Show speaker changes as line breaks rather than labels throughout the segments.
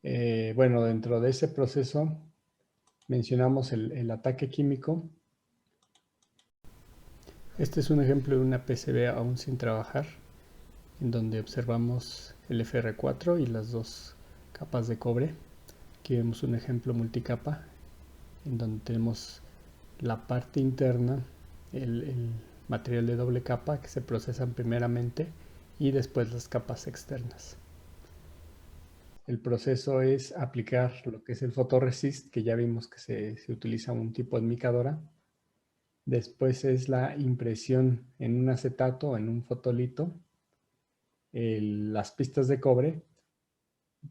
Bueno, dentro de ese proceso mencionamos el ataque químico. Este es un ejemplo de una PCB aún sin trabajar, en donde observamos el FR4 y las dos capas de cobre. Aquí vemos un ejemplo multicapa, en donde tenemos la parte interna, el material de doble capa que se procesan primeramente y después las capas externas. El proceso es aplicar lo que es el fotoresist, que ya vimos que se utiliza un tipo de micadora. Después es la impresión en un acetato o en un fotolito, las pistas de cobre,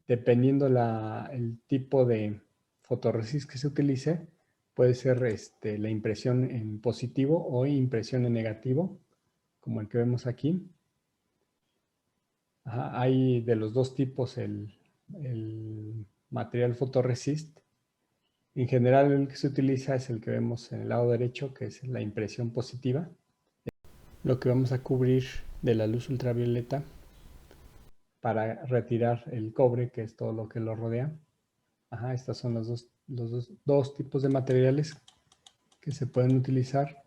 dependiendo el tipo de fotoresist que se utilice, puede ser la impresión en positivo o impresión en negativo, como el que vemos aquí. Ajá, hay de los dos tipos el material fotoresist. En general el que se utiliza es el que vemos en el lado derecho, que es la impresión positiva. Lo que vamos a cubrir de la luz ultravioleta para retirar el cobre, que es todo lo que lo rodea. Ajá, estos son dos tipos de materiales que se pueden utilizar.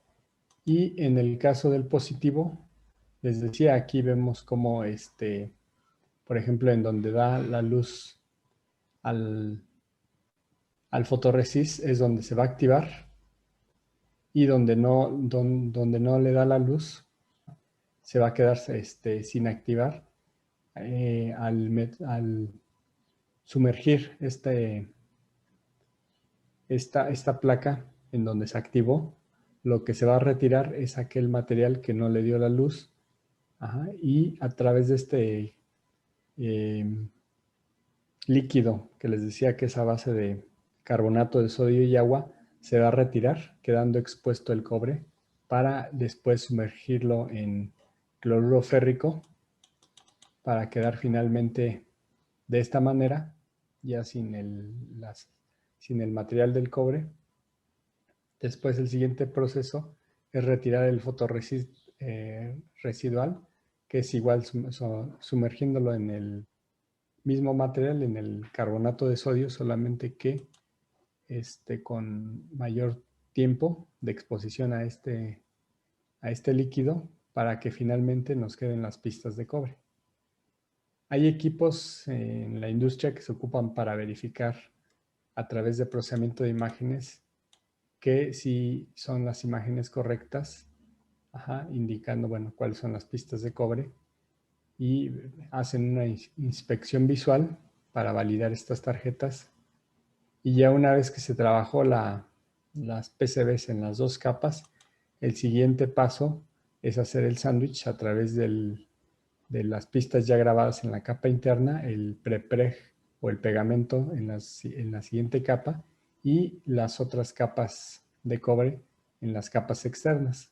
Y en el caso del positivo, les decía, aquí vemos como por ejemplo, en donde da la luz al fotorresist es donde se va a activar, y donde no le da la luz se va a quedar sin activar al sumergir esta placa en donde se activó. Lo que se va a retirar es aquel material que no le dio la luz. Ajá, y a través de eh, líquido que les decía que es a base de carbonato de sodio y agua, se va a retirar, quedando expuesto el cobre, para después sumergirlo en cloruro férrico, para quedar finalmente de esta manera, ya sin el material del cobre. Después el siguiente proceso es retirar el fotorresist residual, que es igual sumergiéndolo en el mismo material, en el carbonato de sodio, solamente que con mayor tiempo de exposición a este líquido, para que finalmente nos queden las pistas de cobre. Hay equipos en la industria que se ocupan para verificar a través de procesamiento de imágenes que si son las imágenes correctas, ajá, indicando, bueno, cuáles son las pistas de cobre, y hacen una inspección visual para validar estas tarjetas. Y ya una vez que se trabajó las PCBs en las dos capas, el siguiente paso es hacer el sándwich a través de las pistas ya grabadas en la capa interna, el prepreg o el pegamento en la siguiente capa, y las otras capas de cobre en las capas externas.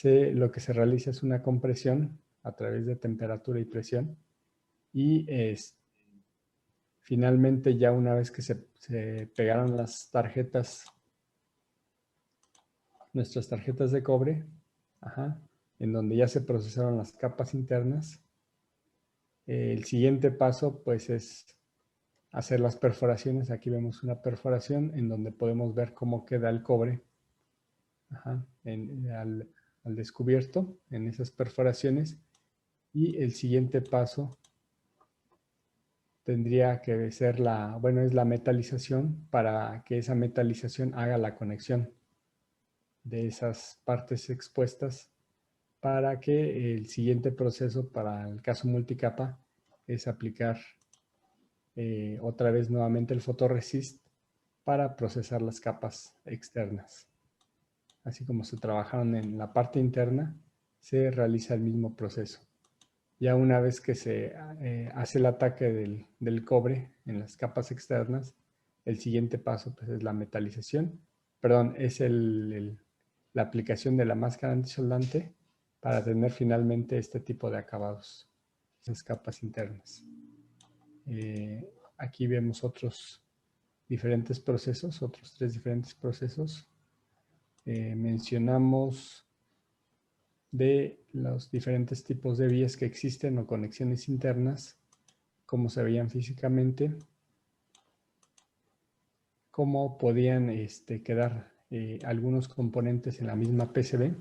Lo que se realiza es una compresión a través de temperatura y presión, y finalmente, ya una vez que se pegaron las tarjetas, nuestras tarjetas de cobre, ajá, en donde ya se procesaron las capas internas, el siguiente paso pues es hacer las perforaciones. Aquí vemos una perforación en donde podemos ver cómo queda el cobre, ajá, al descubierto en esas perforaciones. Y el siguiente paso tendría que ser es la metalización, para que esa metalización haga la conexión de esas partes expuestas, para que el siguiente proceso para el caso multicapa es aplicar otra vez nuevamente el fotoresist para procesar las capas externas. Así como se trabajaron en la parte interna, se realiza el mismo proceso. Ya una vez que se hace el ataque del cobre en las capas externas, el siguiente paso pues, es la metalización. Perdón, es la aplicación de la máscara antisoldante, para tener finalmente este tipo de acabados, esas capas internas. Aquí vemos otros diferentes procesos, otros 3 diferentes procesos. Mencionamos de los diferentes tipos de vías que existen o conexiones internas, cómo se veían físicamente. cómo podían quedar algunos componentes en la misma PCB